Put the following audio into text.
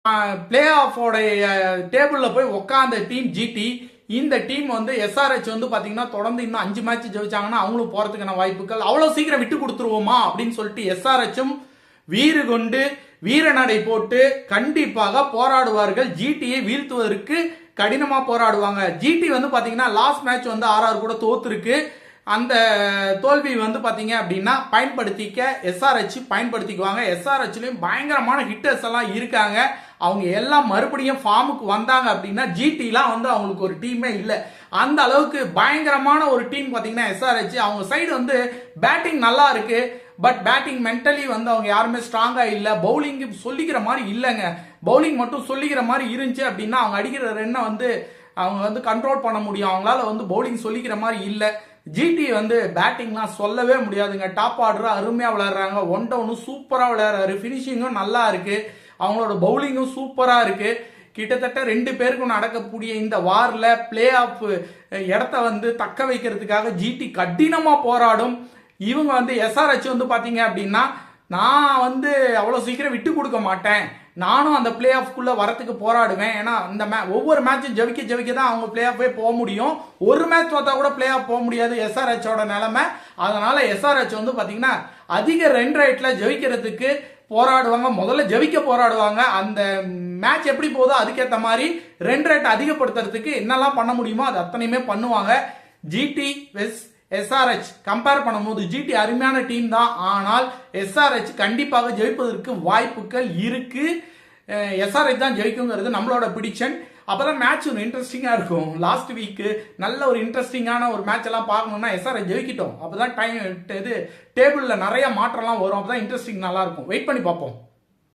Play ஆஃபோட டேபிள்ல போய் உட்காந்த டீம் ஜிடி. இந்த டீம் வந்து எஸ்ஆர்ஹெச் வந்து பாத்தீங்கன்னா தொடர்ந்து இன்னும் 5 மேட்ச் ஜெயிச்சாங்கன்னா அவங்களும் போறதுக்கான வாய்ப்புகள் அவ்வளவு சீக்கிரம் விட்டு கொடுத்துருவோமா அப்படின்னு சொல்லிட்டு எஸ்ஆர்ஹெச்சும் வீறு கொண்டு வீரநடை போட்டு கண்டிப்பாக போராடுவார்கள். ஜிடியை வீழ்த்துவதற்கு கடினமா போராடுவாங்க. ஜிடி வந்து பாத்தீங்கன்னா லாஸ்ட் மேட்ச் வந்து ஆர்ஆர் கூட தோத்துருக்கு. அந்த தோல்வி வந்து பாத்தீங்க அப்படின்னா பயன்படுத்திக்க எஸ்ஆர்ஹெச் பயன்படுத்திக்குவாங்க. எஸ்ஆர்ஹெச்லயும் பயங்கரமான ஹிட்டர்ஸ் எல்லாம் இருக்காங்க. அவங்க எல்லாம் மறுபடியும் ஃபார்முக்கு வந்தாங்க அப்படின்னா ஜிடிலாம் வந்து அவங்களுக்கு ஒரு டீமே இல்லை. அந்த அளவுக்கு பயங்கரமான ஒரு டீம் பாத்தீங்கன்னா எஸ்ஆர்ஹெச். அவங்க சைடு வந்து பேட்டிங் நல்லா இருக்கு. பட் பேட்டிங் மென்டலி வந்து அவங்க யாருமே ஸ்ட்ராங்கா இல்ல. பவுலிங் சொல்லிக்கிற மாதிரி இல்லைங்க. பவுலிங் மட்டும் சொல்லிக்கிற மாதிரி இருந்துச்சு அப்படின்னா அவங்க அடிக்கிற ரன்னை வந்து அவங்க வந்து கண்ட்ரோல் பண்ண முடியும். அவங்களால வந்து பவுலிங் சொல்லிக்கிற மாதிரி இல்லை. ஜிடி வந்து பேட்டிங்லாம் சொல்லவே முடியாதுங்க. டாப் ஆர்டர் அருமையா விளையாடுறாங்க. ஒன் டவுனும் சூப்பரா விளையாடுறாரு. பினிஷிங்கும் நல்லா இருக்கு. அவங்களோட பவுலிங்கும் சூப்பரா இருக்கு. கிட்டத்தட்ட 2 பேருக்கும் நடக்கக்கூடிய இந்த வார்ல பிளே ஆஃப் இடத்த வந்து தக்க வைக்கிறதுக்காக ஜிடி கடினமா போராடும். இவங்க வந்து எஸ்ஆர்ஹெச் வந்து பாத்தீங்க அப்படின்னா நான் வந்து அவ்வளவு சீக்கிரம் விட்டு கொடுக்க மாட்டேன், நானும் அந்த பிளே ஆஃப்குள்ள வரத்துக்கு போராடுவேன். ஏன்னா இந்த ஒவ்வொரு மேட்சும் ஜெயிக்க தான் அவங்க பிளே ஆஃபே போக முடியும். ஒரு மேட்ச் பார்த்தா கூட பிளே ஆஃப் போக முடியாது எஸ்ஆர்ஹெச்சோட நிலைமை. அதனால எஸ்ஆர்ஹெச் வந்து பாத்தீங்கன்னா அதிக ரன் ரேட்ல ஜெயிக்கிறதுக்கு போராடுவாங்க. முதல்ல ஜெயிக்க போராடுவாங்க. அந்த மேட்ச் எப்படி போதோ அதுக்கேற்ற மாதிரி ரன் ரேட் அதிகப்படுத்துறதுக்கு என்னெல்லாம் பண்ண முடியுமோ அது அத்தனையுமே பண்ணுவாங்க. ஜிடி வெஸ் எஸ்ஆர்ஹெச் கம்பேர் பண்ணும்போது ஜிடி அருமையான டீம் தான். ஆனால் எஸ்ஆர்ஹெச் கண்டிப்பாக ஜெயிப்பதற்கு வாய்ப்புகள் இருக்கு. எஸ்ஆர்ஹெச் தான் ஜெயிக்குங்கிறது நம்மளோட பிடிஷன். அப்பதான் மேட்ச் ஒரு இன்ட்ரெஸ்டிங்கா இருக்கும். லாஸ்ட் வீக் நல்ல ஒரு இன்ட்ரெஸ்டிங்கான ஒரு மேட்ச் எல்லாம் பார்க்கணும்னா எஸ்ஆர்ஹெச் ஜெயிக்கிட்டோம். அப்பதான் டைம் இது டேபிள்ல நிறைய மாற்றம்லாம் வரும். அப்பதான் இன்ட்ரெஸ்டிங் நல்லா இருக்கும். வெயிட் பண்ணி பார்ப்போம்.